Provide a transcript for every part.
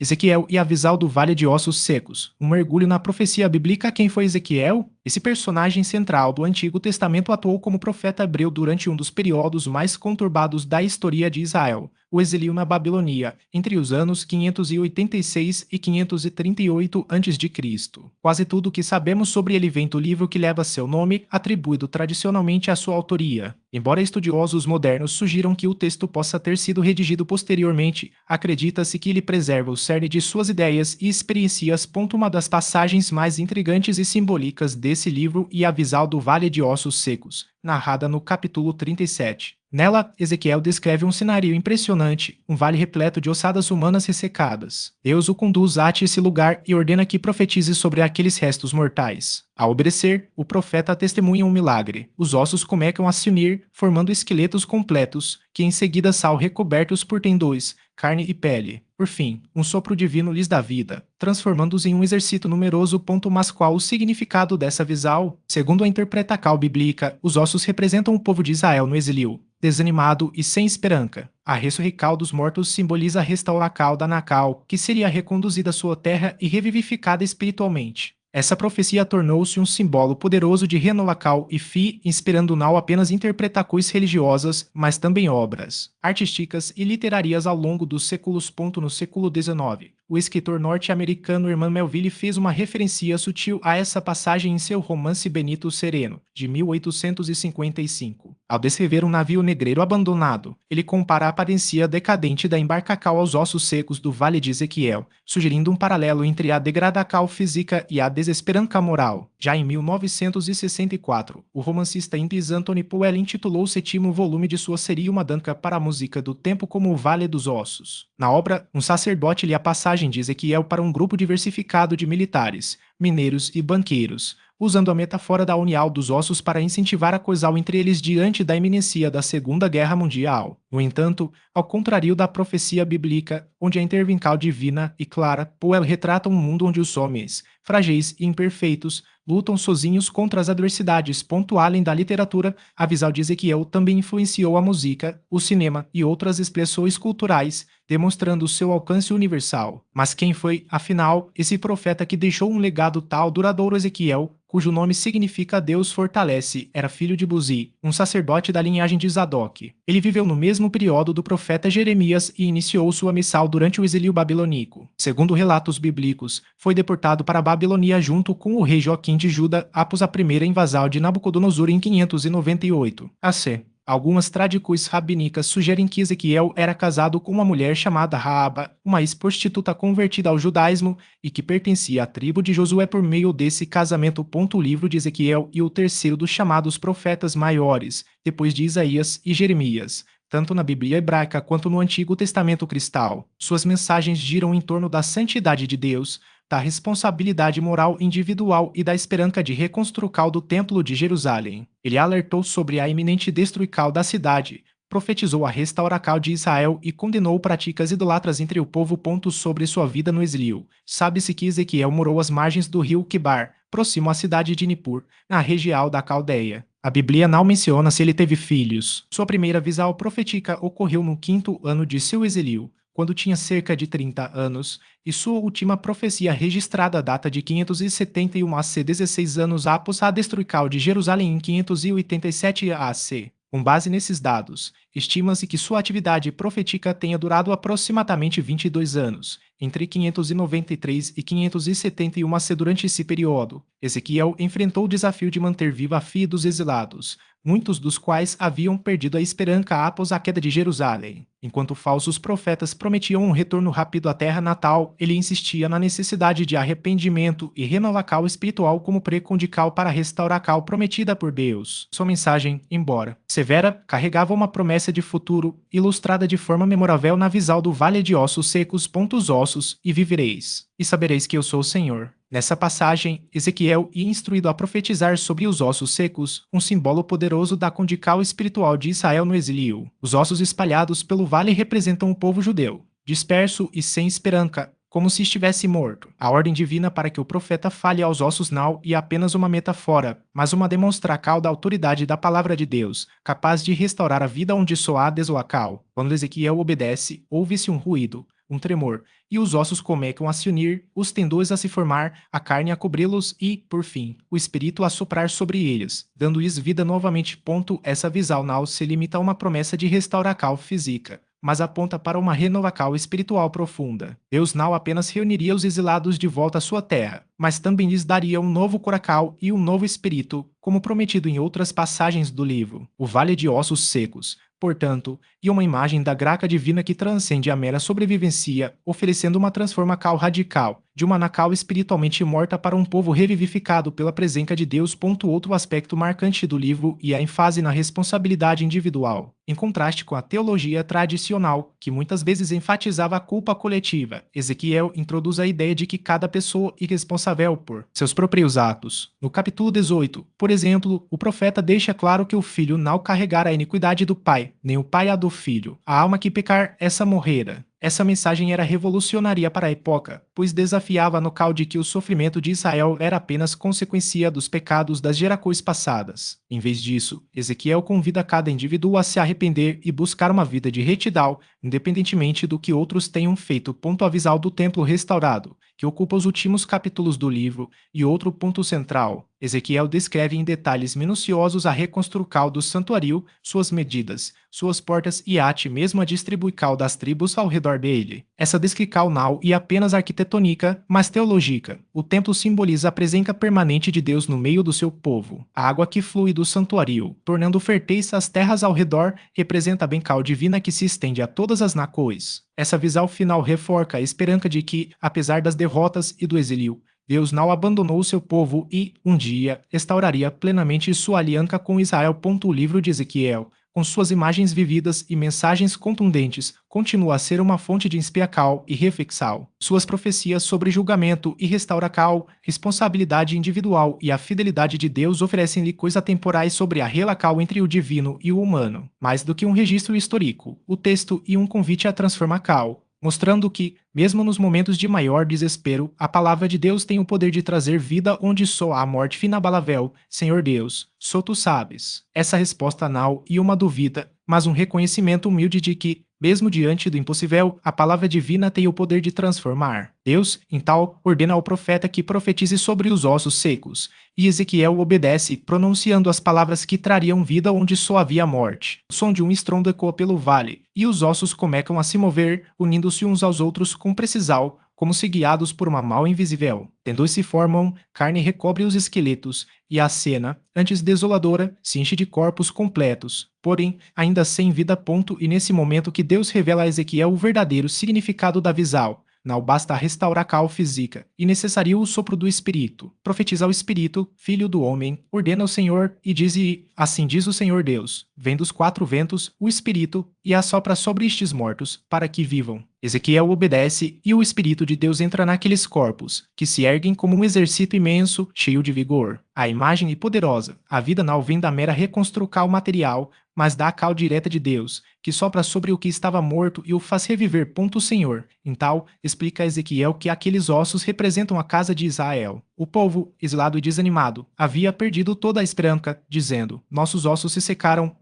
Ezequiel e a visão do Vale de Ossos Secos. Um mergulho na profecia bíblica. Quem foi Ezequiel? Esse personagem central do Antigo Testamento atuou como profeta hebreu durante um dos períodos mais conturbados da história de Israel, o exílio na Babilônia, entre os anos 586 e 538 a.C. Quase tudo o que sabemos sobre ele vem do livro que leva seu nome, atribuído tradicionalmente à sua autoria. Embora estudiosos modernos sugiram que o texto possa ter sido redigido posteriormente, acredita-se que ele preserva o cerne de suas ideias e experiencias. Uma das passagens mais intrigantes e simbólicas desse livro e a visão do Vale de Ossos Secos, narrada no capítulo 37. Nela, Ezequiel descreve um cenário impressionante, um vale repleto de ossadas humanas ressecadas. Deus o conduz a esse lugar e ordena que profetize sobre aqueles restos mortais. Ao obedecer, o profeta testemunha um milagre. Os ossos começam a se unir, formando esqueletos completos, que em seguida são recobertos por tendões, carne e pele. Por fim, um sopro divino lhes dá vida, transformando-os em um exército numeroso. Mas qual o significado dessa visão? Segundo a interpretação bíblica, os ossos representam o povo de Israel no exílio, desanimado e sem esperança. A ressurreição dos mortos simboliza a restauração da nação, que seria reconduzida à sua terra e revivificada espiritualmente. Essa profecia tornou-se um símbolo poderoso de renovação e fé, inspirando não apenas interpretações religiosas, mas também obras artísticas e literárias ao longo dos séculos. No século XIX, o escritor norte-americano Herman Melville fez uma referência sutil a essa passagem em seu romance Benito Sereno, de 1855. Ao descrever um navio negreiro abandonado, ele compara a aparência decadente da embarcação aos ossos secos do Vale de Ezequiel, sugerindo um paralelo entre a degradação física e a desesperança moral. Já em 1964, o romancista inglês Anthony Powell intitulou o sétimo volume de sua série Uma Dança para a Música do Tempo como O Vale dos Ossos. Na obra, um sacerdote lê a passagem de Ezequiel para um grupo diversificado de militares, mineiros e banqueiros, usando a metáfora da união dos ossos para incentivar a coesão entre eles diante da iminência da Segunda Guerra Mundial. No entanto, ao contrário da profecia bíblica, onde a intervenção divina e clara, Powell retrata um mundo onde os homens, frágeis e imperfeitos, lutam sozinhos contra as adversidades. Além da literatura, a visão de Ezequiel também influenciou a música, o cinema e outras expressões culturais, demonstrando seu alcance universal. Mas quem foi, afinal, esse profeta que deixou um legado tal duradouro? Ezequiel, cujo nome significa Deus fortalece, era filho de Buzi, um sacerdote da linhagem de Zadok. Ele viveu no mesmo período do profeta Jeremias e iniciou sua missão durante o exílio babilônico. Segundo relatos bíblicos, foi deportado para a Babilônia junto com o rei Joaquim de Judá após a primeira invasão de Nabucodonosor em 598 AC. Algumas tradições rabínicas sugerem que Ezequiel era casado com uma mulher chamada Raaba, uma ex-prostituta convertida ao judaísmo e que pertencia à tribo de Josué. Por meio desse casamento, o livro de Ezequiel e o terceiro dos chamados profetas maiores, depois de Isaías e Jeremias, tanto na Bíblia hebraica quanto no Antigo Testamento cristão. Suas mensagens giram em torno da santidade de Deus, da responsabilidade moral individual e da esperança de reconstrução do Templo de Jerusalém. Ele alertou sobre a iminente destruição da cidade, profetizou a restauração de Israel e condenou práticas idolatras entre o povo. Sobre sua vida no exílio, sabe-se que Ezequiel morou às margens do rio Quibar, próximo à cidade de Nippur, na região da Caldeia. A Bíblia não menciona se ele teve filhos. Sua primeira visão profética ocorreu no 5º ano de seu exílio, quando tinha cerca de 30 anos, e sua última profecia registrada data de 571 AC, 16 anos após a destruição de Jerusalém em 587 AC. Com base nesses dados, estima-se que sua atividade profética tenha durado aproximadamente 22 anos, entre 593 e 571 AC. Durante esse período, Ezequiel enfrentou o desafio de manter viva a fé dos exilados, muitos dos quais haviam perdido a esperança após a queda de Jerusalém. Enquanto falsos profetas prometiam um retorno rápido à terra natal, ele insistia na necessidade de arrependimento e renovação espiritual como precondical para a restauração prometida por Deus. Sua mensagem, embora severa, carregava uma promessa de futuro, ilustrada de forma memorável na visão do Vale de Ossos Secos. Os ossos, e vivereis, e sabereis que eu sou o Senhor. Nessa passagem, Ezequiel é instruído a profetizar sobre os ossos secos, um símbolo poderoso da condição espiritual de Israel no exílio. Os ossos espalhados pelo vale representam o povo judeu, disperso e sem esperança, como se estivesse morto. A ordem divina para que o profeta fale aos ossos não é apenas uma metáfora, mas uma demonstração da autoridade da palavra de Deus, capaz de restaurar a vida onde só há deslocal. Quando Ezequiel obedece, ouve-se um ruído. um tremor, e os ossos começam a se unir, os tendões a se formar, a carne a cobri-los e, por fim, o espírito a soprar sobre eles, dando-lhes vida novamente. Essa visão não se limita a uma promessa de restauração física, mas aponta para uma renovação espiritual profunda. Deus não apenas reuniria os exilados de volta à sua terra, mas também lhes daria um novo coração e um novo espírito, como prometido em outras passagens do livro. O Vale de Ossos Secos, portanto, e uma imagem da graça divina que transcende a mera sobrevivência, oferecendo uma transformação radical, de uma nação espiritualmente morta para um povo revivificado pela presença de Deus. Outro aspecto marcante do livro e a ênfase na responsabilidade individual, em contraste com a teologia tradicional, que muitas vezes enfatizava a culpa coletiva. Ezequiel introduz a ideia de que cada pessoa é responsável por seus próprios atos. No capítulo 18, por exemplo, o profeta deixa claro que o filho não carregará a iniquidade do pai, nem o pai a do filho. A alma que pecar, essa morrerá. Essa mensagem era revolucionária para a época, pois desafiava a noção de que o sofrimento de Israel era apenas consequência dos pecados das gerações passadas. Em vez disso, Ezequiel convida cada indivíduo a se arrepender e buscar uma vida de retidão, independentemente do que outros tenham feito. A visão do templo restaurado, que ocupa os últimos capítulos do livro, e outro ponto central. Ezequiel descreve em detalhes minuciosos a reconstrução do santuário, suas medidas, suas portas e até mesmo a distribuição das tribos ao redor dele. Essa descrição não é apenas arquitetônica, mas teológica. O templo simboliza a presença permanente de Deus no meio do seu povo. A água que flui do santuário, tornando férteis as terras ao redor, representa a bênção divina que se estende a todas as nações. Essa visão final reforça a esperança de que, apesar das derrotas e do exílio, Deus não abandonou seu povo e, um dia, restauraria plenamente sua aliança com Israel. O livro de Ezequiel, com suas imagens vividas e mensagens contundentes, continua a ser uma fonte de inspiração e reflexão. Suas profecias sobre julgamento e restauração, responsabilidade individual e a fidelidade de Deus oferecem-lhe coisas temporais sobre a relação entre o divino e o humano. Mais do que um registro histórico, o texto é um convite à transformação, mostrando que, mesmo nos momentos de maior desespero, a palavra de Deus tem o poder de trazer vida onde só há morte inabalável. Senhor Deus, só tu sabes. Essa resposta não é uma dúvida, mas um reconhecimento humilde de que, mesmo diante do impossível, a palavra divina tem o poder de transformar. Deus, então, ordena ao profeta que profetize sobre os ossos secos, e Ezequiel obedece, pronunciando as palavras que trariam vida onde só havia morte. O som de um estrondo ecoa pelo vale, e os ossos começam a se mover, unindo-se uns aos outros com precisão, como se guiados por uma mão invisível. Tendões se formam, carne recobre os esqueletos, e a cena, antes desoladora, se enche de corpos completos, porém, ainda sem vida. E nesse momento que Deus revela a Ezequiel o verdadeiro significado da visão. Não basta restaurar a cal física, e necessário o sopro do Espírito. Profetiza o Espírito, filho do homem, ordena o Senhor, e diz: assim diz o Senhor Deus, vem dos quatro ventos, o Espírito, e assopra sobre estes mortos, para que vivam. Ezequiel obedece, e o Espírito de Deus entra naqueles corpos, que se erguem como um exército imenso, cheio de vigor. A imagem é poderosa. A vida não vem da mera reconstrução material, mas da cal direta de Deus, que sopra sobre o que estava morto e o faz reviver. O Senhor, então, explica a Ezequiel que aqueles ossos representam a casa de Israel. O povo, exilado e desanimado, havia perdido toda a esperança, dizendo: nossos ossos se secaram,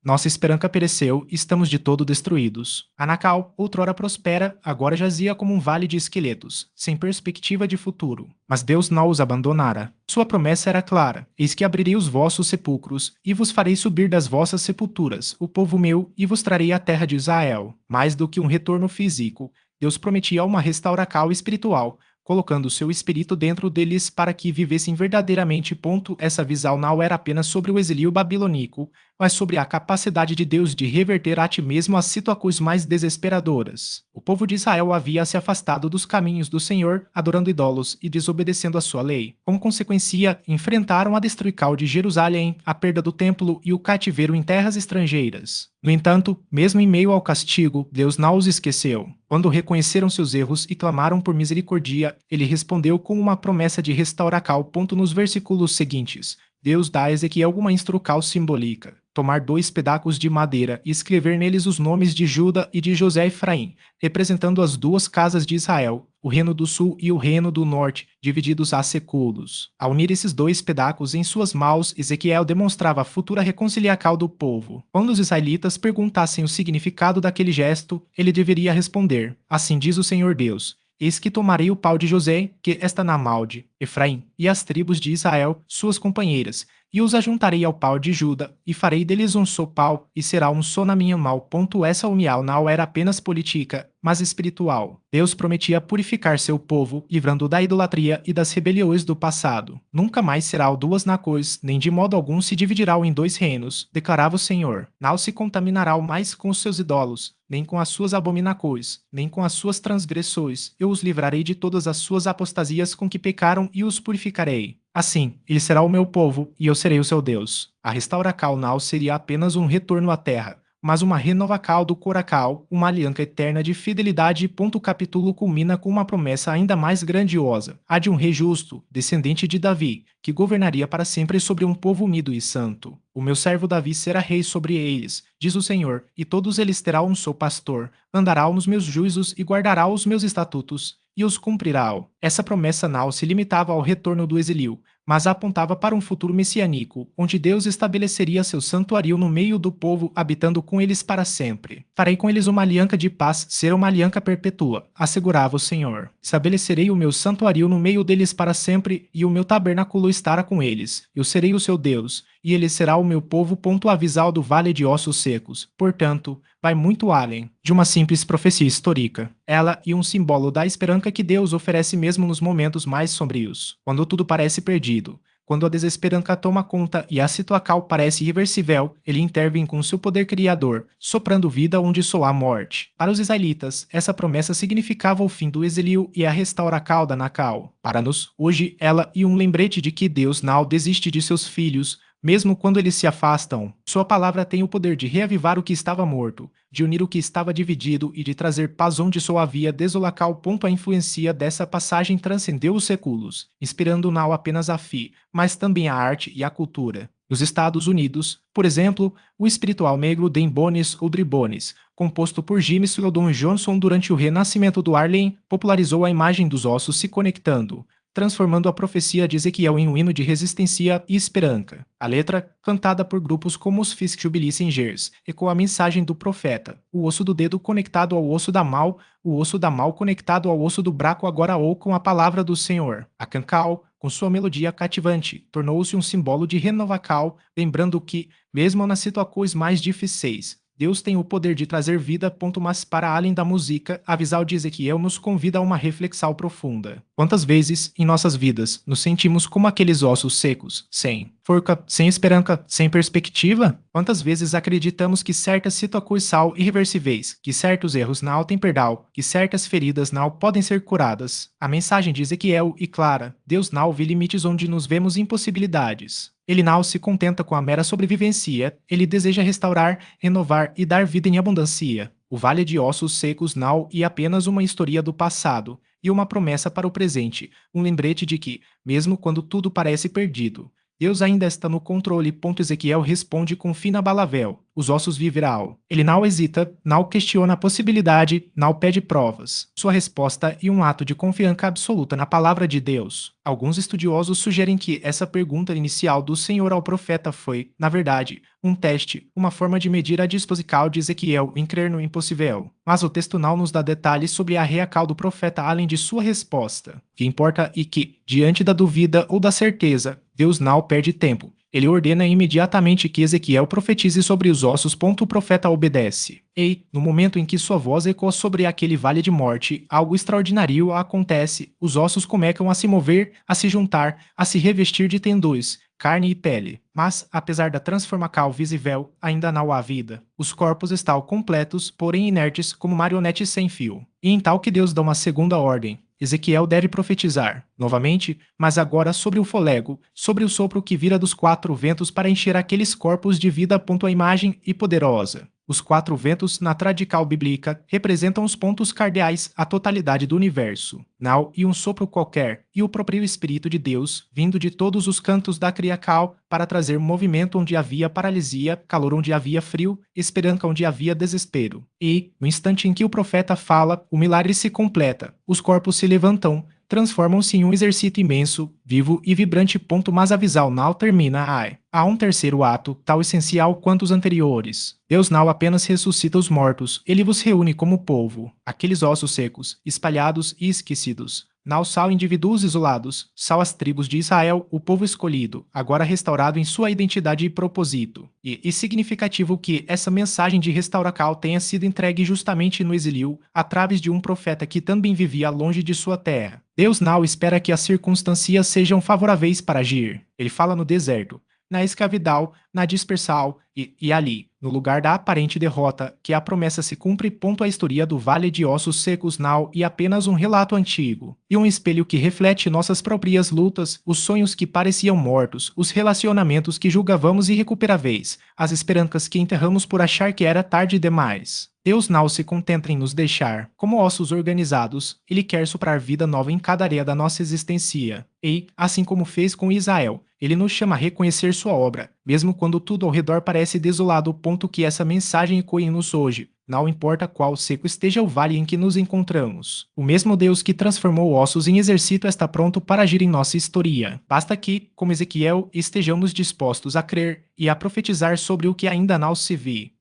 nossa esperança pereceu, estamos de todo destruídos. Anacal, outrora prospera, agora jazia como um vale de esqueletos, sem perspectiva de futuro. Mas Deus não os abandonara. Sua promessa era clara: eis que abrirei os vossos sepulcros, e vos farei subir das vossas sepulturas, o povo meu, e vos trarei a terra de Israel. Mais do que um retorno físico, Deus prometia uma restauração espiritual, colocando seu espírito dentro deles para que vivessem verdadeiramente. Essa visão não era apenas sobre o exílio babilônico, mas sobre a capacidade de Deus de reverter a ti mesmo as situações mais desesperadoras. O povo de Israel havia se afastado dos caminhos do Senhor, adorando ídolos e desobedecendo a sua lei. Como consequência, enfrentaram a destruição de Jerusalém, a perda do templo e o cativeiro em terras estrangeiras. No entanto, mesmo em meio ao castigo, Deus não os esqueceu. Quando reconheceram seus erros e clamaram por misericórdia, ele respondeu com uma promessa de restauração. Nos versículos seguintes, Deus dá a Ezequiel uma instrução simbólica. tomar 2 pedaços de madeira e escrever neles os nomes de Juda e de José e Efraim, representando as 2 casas de Israel, o reino do sul e o reino do norte, divididos a séculos. Ao unir esses 2 pedaços em suas mãos, Ezequiel demonstrava a futura reconciliação do povo. Quando os israelitas perguntassem o significado daquele gesto, ele deveria responder: assim diz o Senhor Deus. Eis que tomarei o pau de José, que está na mão de Efraim, e as tribos de Israel, suas companheiras, e os ajuntarei ao pau de Juda, e farei deles um só pau, e será um só na minha mão. Essa união não era apenas política, mas espiritual. Deus prometia purificar seu povo, livrando da idolatria e das rebeliões do passado. Nunca mais será o 2 nações, nem de modo algum se dividirá em 2 reinos, declarava o Senhor. Não se contaminará mais com os seus ídolos, nem com as suas abominações, nem com as suas transgressões. Eu os livrarei de todas as suas apostasias com que pecaram e os purificarei. Assim, ele será o meu povo, e eu serei o seu Deus. A restauração não seria apenas um retorno à terra, mas uma renovação do coração, uma aliança eterna de fidelidade. O capítulo culmina com uma promessa ainda mais grandiosa, a de um rei justo, descendente de Davi, que governaria para sempre sobre um povo unido e santo. O meu servo Davi será rei sobre eles, diz o Senhor, e todos eles terão um só pastor, andará nos meus juízos e guardará os meus estatutos, e os cumprirá. Essa promessa não se limitava ao retorno do exílio, mas apontava para um futuro messiânico, onde Deus estabeleceria seu santuário no meio do povo, habitando com eles para sempre. Farei com eles uma aliança de paz, será uma aliança perpétua, assegurava o Senhor. Estabelecerei o meu santuário no meio deles para sempre, e o meu tabernáculo estará com eles. Eu serei o seu Deus, e ele será o meu povo. Avisal do vale de ossos secos. Portanto, vai muito além de uma simples profecia histórica. Ela é um símbolo da esperança que Deus oferece mesmo nos momentos mais sombrios, quando tudo parece perdido. Quando a desesperança toma conta e a situação parece irreversível, ele intervém com seu poder criador, soprando vida onde só há morte. Para os israelitas, essa promessa significava o fim do exílio e a restauração da nação. Para nós, hoje, ela é um lembrete de que Deus não desiste de seus filhos, mesmo quando eles se afastam. Sua palavra tem o poder de reavivar o que estava morto, de unir o que estava dividido e de trazer paz onde só havia desolação. A influência dessa passagem transcendeu os séculos, inspirando não apenas a fé, mas também a arte e a cultura. Nos Estados Unidos, por exemplo, o espiritual negro Dan Bones ou Dribones, composto por Jimmy Sheldon Johnson durante o renascimento do Harlem, popularizou a imagem dos ossos se conectando, transformando a profecia de Ezequiel em um hino de resistência e esperança. A letra, cantada por grupos como os Fisk Jubilee Singers, ecoa a mensagem do profeta: o osso do dedo conectado ao osso da mão, o osso da mão conectado ao osso do braço agora ou com a palavra do Senhor. A canção, com sua melodia cativante, tornou-se um símbolo de renovação, lembrando que, mesmo nas situações mais difíceis, Deus tem o poder de trazer vida. Mas para além da música, a visão de Ezequiel nos convida a uma reflexão profunda. Quantas vezes, em nossas vidas, nos sentimos como aqueles ossos secos, sem força, sem esperança, sem perspectiva? Quantas vezes acreditamos que certas situações são irreversíveis, que certos erros não têm perdão, que certas feridas não podem ser curadas? A mensagem de Ezequiel é clara: Deus não vê limites onde nos vemos impossibilidades. Ele não se contenta com a mera sobrevivência, ele deseja restaurar, renovar e dar vida em abundância. O Vale de Ossos Secos não é apenas uma história do passado, e uma promessa para o presente, um lembrete de que, mesmo quando tudo parece perdido, Deus ainda está no controle. Ezequiel responde com fina balavel: os ossos viverão. Ele não hesita, não questiona a possibilidade, não pede provas. Sua resposta é um ato de confiança absoluta na palavra de Deus. Alguns estudiosos sugerem que essa pergunta inicial do Senhor ao profeta foi, na verdade, um teste, uma forma de medir a disposição de Ezequiel em crer no impossível. Mas o texto não nos dá detalhes sobre a reação do profeta além de sua resposta. O que importa é que, diante da dúvida ou da certeza, Deus não perde tempo. Ele ordena imediatamente que Ezequiel profetize sobre os ossos. O profeta obedece. E, no momento em que sua voz ecoa sobre aquele vale de morte, algo extraordinário acontece. Os ossos começam a se mover, a se juntar, a se revestir de tendões, carne e pele. Mas, apesar da transformação visível, ainda não há vida. Os corpos estão completos, porém inertes, como marionetes sem fio. E então que Deus dá uma segunda ordem. Ezequiel deve profetizar, novamente, mas agora sobre o folego, sobre o sopro que vira dos 4 ventos para encher aqueles corpos de vida. A imagem é poderosa. Os 4 ventos na tradical bíblica representam os pontos cardeais, a totalidade do universo. Now e um sopro qualquer, e o próprio Espírito de Deus, vindo de todos os cantos da criacal, para trazer movimento onde havia paralisia, calor onde havia frio, esperança onde havia desespero. E, no instante em que o profeta fala, o milagre se completa, os corpos se levantam, transformam-se em um exercício imenso, vivo e vibrante. Mas a visão não termina aí. Há um terceiro ato, tão essencial quanto os anteriores. Deus não apenas ressuscita os mortos, ele vos reúne como povo, aqueles ossos secos, espalhados e esquecidos. Não são indivíduos isolados, são as tribos de Israel, o povo escolhido, agora restaurado em sua identidade e propósito. E significativo que essa mensagem de restauração tenha sido entregue justamente no exílio, através de um profeta que também vivia longe de sua terra. Deus não espera que as circunstâncias sejam favoráveis para agir. Ele fala no deserto, na escravidão, na dispersão e ali, no lugar da aparente derrota, que a promessa se cumpre. A história do Vale de Ossos Secos não é apenas um relato antigo, e um espelho que reflete nossas próprias lutas, os sonhos que pareciam mortos, os relacionamentos que julgávamos irrecuperáveis, as esperanças que enterramos por achar que era tarde demais. Deus não se contenta em nos deixar como ossos organizados, ele quer soprar vida nova em cada área da nossa existência. E, assim como fez com Israel, ele nos chama a reconhecer sua obra, mesmo quando tudo ao redor parece desolado. Que essa mensagem ecoe-nos hoje, não importa qual seco esteja o vale em que nos encontramos. O mesmo Deus que transformou ossos em exercício está pronto para agir em nossa história. Basta que, como Ezequiel, estejamos dispostos a crer e a profetizar sobre o que ainda não se vê.